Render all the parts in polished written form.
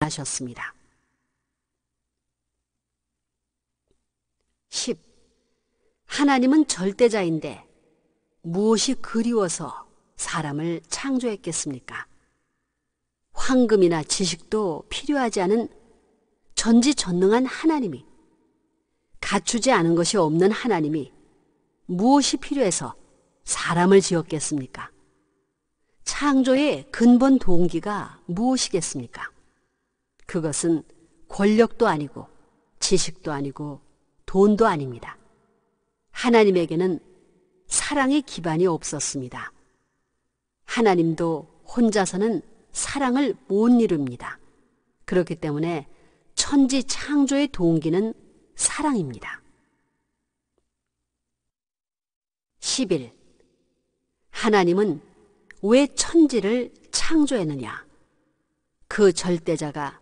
하셨습니다. 10. 하나님은 절대자인데 무엇이 그리워서 사람을 창조했겠습니까? 황금이나 지식도 필요하지 않은 전지전능한 하나님이, 갖추지 않은 것이 없는 하나님이 무엇이 필요해서 사람을 지었겠습니까? 창조의 근본 동기가 무엇이겠습니까? 그것은 권력도 아니고 지식도 아니고 돈도 아닙니다. 하나님에게는 사랑의 기반이 없었습니다. 하나님도 혼자서는 사랑을 못 이룹니다. 그렇기 때문에 천지 창조의 동기는 사랑입니다. 11. 하나님은 왜 천지를 창조했느냐? 그 절대자가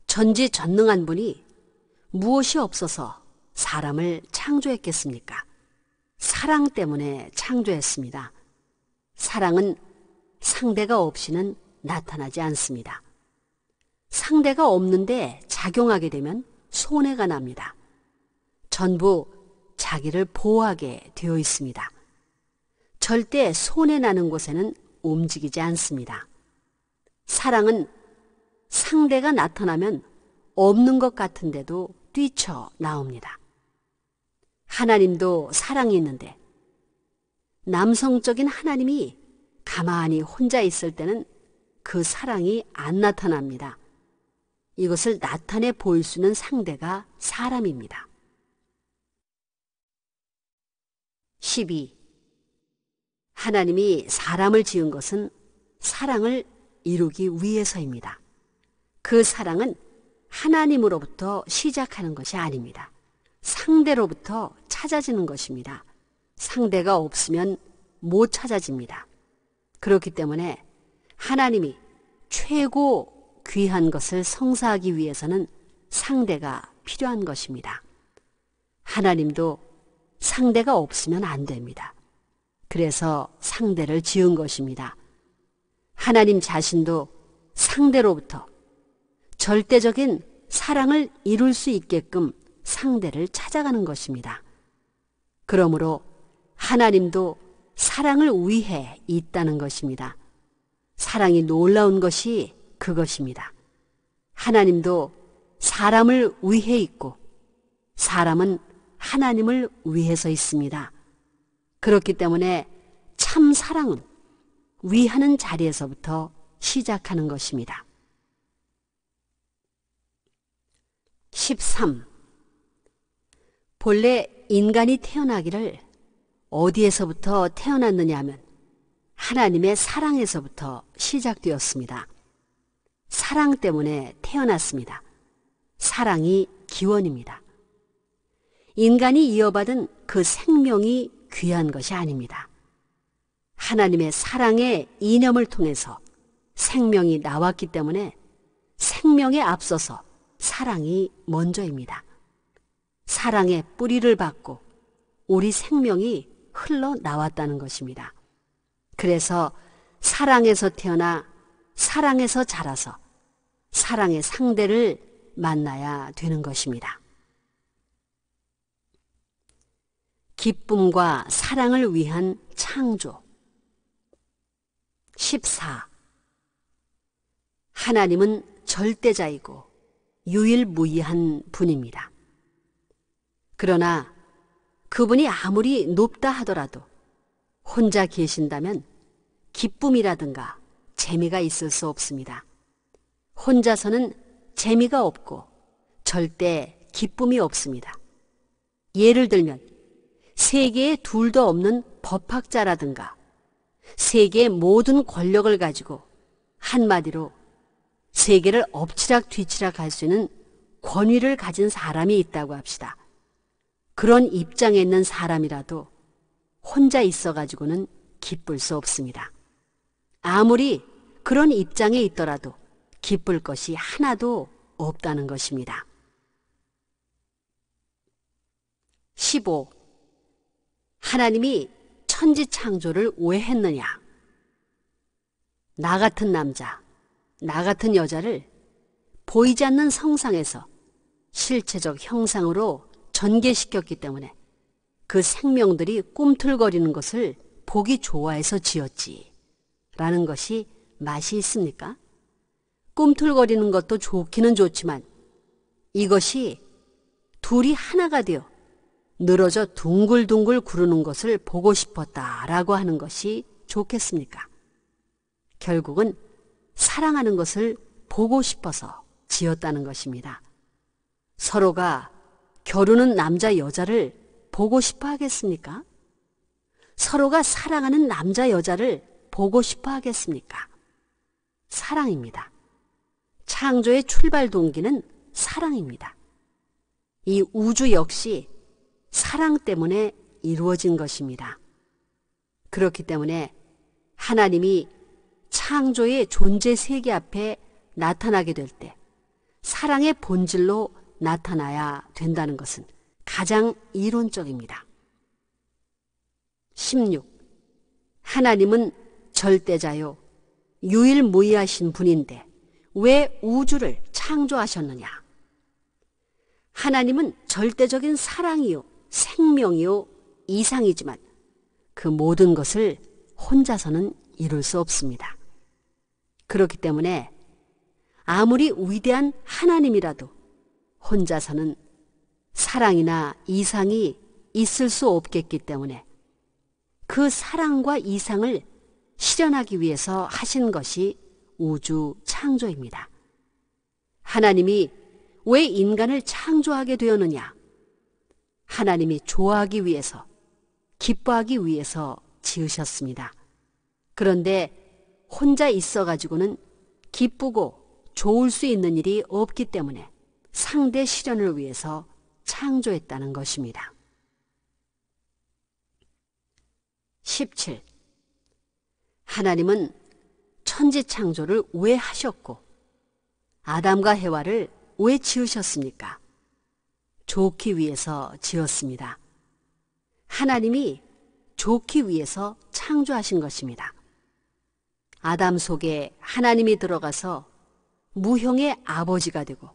전지전능한 분이 무엇이 없어서 사람을 창조했겠습니까? 사랑 때문에 창조했습니다. 사랑은 상대가 없이는 나타나지 않습니다. 상대가 없는데 작용하게 되면 손해가 납니다. 전부 자기를 보호하게 되어 있습니다. 절대 손해나는 곳에는 움직이지 않습니다. 사랑은 상대가 나타나면 없는 것 같은데도 뛰쳐나옵니다. 하나님도 사랑이 있는데 남성적인 하나님이 가만히 혼자 있을 때는 그 사랑이 안 나타납니다. 이것을 나타내 보일 수 있는 상대가 사람입니다. 12. 하나님이 사람을 지은 것은 사랑을 이루기 위해서입니다. 그 사랑은 하나님으로부터 시작하는 것이 아닙니다. 상대로부터 찾아지는 것입니다. 상대가 없으면 못 찾아집니다. 그렇기 때문에 하나님이 최고 귀한 것을 성사하기 위해서는 상대가 필요한 것입니다. 하나님도 상대가 없으면 안 됩니다. 그래서 상대를 지은 것입니다. 하나님 자신도 상대로부터 절대적인 사랑을 이룰 수 있게끔 상대를 찾아가는 것입니다. 그러므로 하나님도 사랑을 위해 있다는 것입니다. 사랑이 놀라운 것이 그것입니다. 하나님도 사람을 위해 있고 사람은 하나님을 위해서 있습니다. 그렇기 때문에 참 사랑은 위하는 자리에서부터 시작하는 것입니다. 13. 본래 인간이 태어나기를 어디에서부터 태어났느냐 하면 하나님의 사랑에서부터 시작되었습니다. 사랑 때문에 태어났습니다. 사랑이 기원입니다. 인간이 이어받은 그 생명이 귀한 것이 아닙니다. 하나님의 사랑의 이념을 통해서 생명이 나왔기 때문에 생명에 앞서서 사랑이 먼저입니다. 사랑의 뿌리를 받고 우리 생명이 흘러나왔다는 것입니다. 그래서 사랑에서 태어나 사랑에서 자라서 사랑의 상대를 만나야 되는 것입니다. 기쁨과 사랑을 위한 창조. 14. 하나님은 절대자이고 유일무이한 분입니다. 그러나 그분이 아무리 높다 하더라도 혼자 계신다면 기쁨이라든가 재미가 있을 수 없습니다. 혼자서는 재미가 없고 절대 기쁨이 없습니다. 예를 들면 세계에 둘도 없는 법학자라든가 세계의 모든 권력을 가지고 한마디로 세계를 엎치락 뒤치락 할 수 있는 권위를 가진 사람이 있다고 합시다. 그런 입장에 있는 사람이라도 혼자 있어가지고는 기쁠 수 없습니다. 아무리 그런 입장에 있더라도 기쁠 것이 하나도 없다는 것입니다. 15. 하나님이 천지 창조를 왜 했느냐? 나 같은 남자, 나 같은 여자를 보이지 않는 성상에서 실체적 형상으로 전개시켰기 때문에 그 생명들이 꿈틀거리는 것을 보기 좋아해서 지었지 라는 것이 맛이 있습니까? 꿈틀거리는 것도 좋기는 좋지만 이것이 둘이 하나가 되어 늘어져 둥글둥글 구르는 것을 보고 싶었다라고 하는 것이 좋겠습니까? 결국은 사랑하는 것을 보고 싶어서 지었다는 것입니다. 서로가 겨루는 남자 여자를 보고 싶어 하겠습니까? 서로가 사랑하는 남자 여자를 보고 싶어 하겠습니까? 사랑입니다. 창조의 출발 동기는 사랑입니다. 이 우주 역시 사랑 때문에 이루어진 것입니다. 그렇기 때문에 하나님이 창조의 존재 세계 앞에 나타나게 될 때 사랑의 본질로 나타나야 된다는 것은 가장 이론적입니다. 16. 하나님은 절대자요 유일무이하신 분인데 왜 우주를 창조하셨느냐? 하나님은 절대적인 사랑이요 생명이요 이상이지만 그 모든 것을 혼자서는 이룰 수 없습니다. 그렇기 때문에 아무리 위대한 하나님이라도 혼자서는 사랑이나 이상이 있을 수 없겠기 때문에 그 사랑과 이상을 실현하기 위해서 하신 것이 우주 창조입니다. 하나님이 왜 인간을 창조하게 되었느냐? 하나님이 좋아하기 위해서, 기뻐하기 위해서 지으셨습니다. 그런데 혼자 있어가지고는 기쁘고 좋을 수 있는 일이 없기 때문에 상대 실현을 위해서 창조했다는 것입니다. 17. 하나님은 천지 창조를 왜 하셨고 아담과 해와를 왜 지으셨습니까? 좋기 위해서 지었습니다. 하나님이 좋기 위해서 창조하신 것입니다. 아담 속에 하나님이 들어가서 무형의 아버지가 되고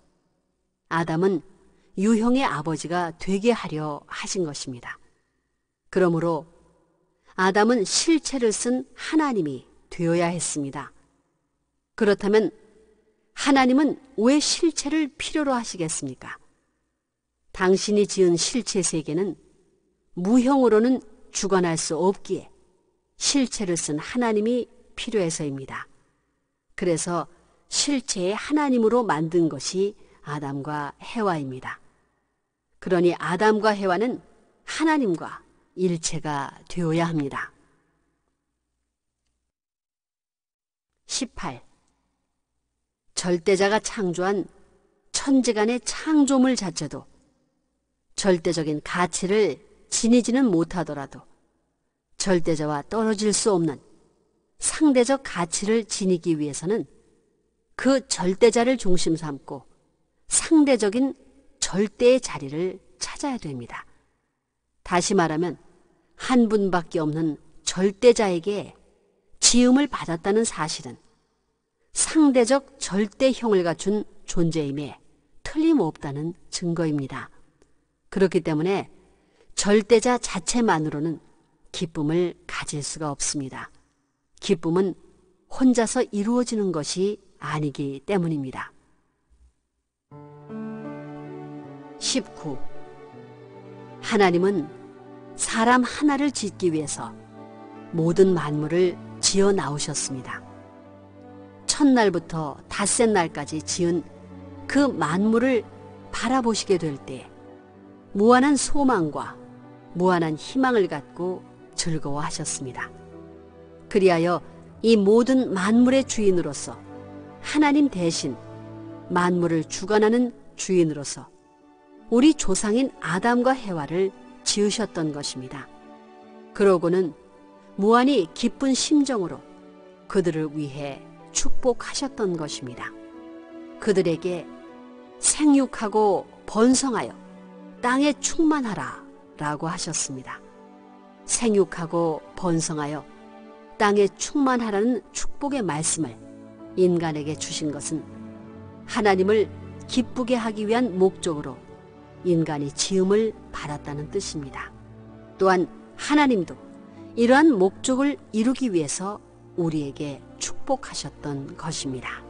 아담은 유형의 아버지가 되게 하려 하신 것입니다. 그러므로 아담은 실체를 쓴 하나님이 되어야 했습니다. 그렇다면 하나님은 왜 실체를 필요로 하시겠습니까? 당신이 지은 실체 세계는 무형으로는 주관할 수 없기에 실체를 쓴 하나님이 필요해서입니다. 그래서 실체의 하나님으로 만든 것이 아담과 해와입니다. 그러니 아담과 해와는 하나님과 일체가 되어야 합니다. 18. 절대자가 창조한 천지간의 창조물 자체도 절대적인 가치를 지니지는 못하더라도 절대자와 떨어질 수 없는 상대적 가치를 지니기 위해서는 그 절대자를 중심 삼고 상대적인 절대의 자리를 찾아야 됩니다. 다시 말하면 한 분밖에 없는 절대자에게 지음을 받았다는 사실은 상대적 절대형을 갖춘 존재임에 틀림없다는 증거입니다. 그렇기 때문에 절대자 자체만으로는 기쁨을 가질 수가 없습니다. 기쁨은 혼자서 이루어지는 것이 아니기 때문입니다. 19. 하나님은 사람 하나를 짓기 위해서 모든 만물을 지어 나오셨습니다. 첫날부터 닷새 날까지 지은 그 만물을 바라보시게 될 때 무한한 소망과 무한한 희망을 갖고 즐거워하셨습니다. 그리하여 이 모든 만물의 주인으로서 하나님 대신 만물을 주관하는 주인으로서 우리 조상인 아담과 해와를 지으셨던 것입니다. 그러고는 무한히 기쁜 심정으로 그들을 위해 축복하셨던 것입니다. 그들에게 생육하고 번성하여 땅에 충만하라 라고 하셨습니다. 생육하고 번성하여 땅에 충만하라는 축복의 말씀을 인간에게 주신 것은 하나님을 기쁘게 하기 위한 목적으로 인간이 지음을 받았다는 뜻입니다. 또한 하나님도 이러한 목적을 이루기 위해서 우리에게 축복하셨던 것입니다.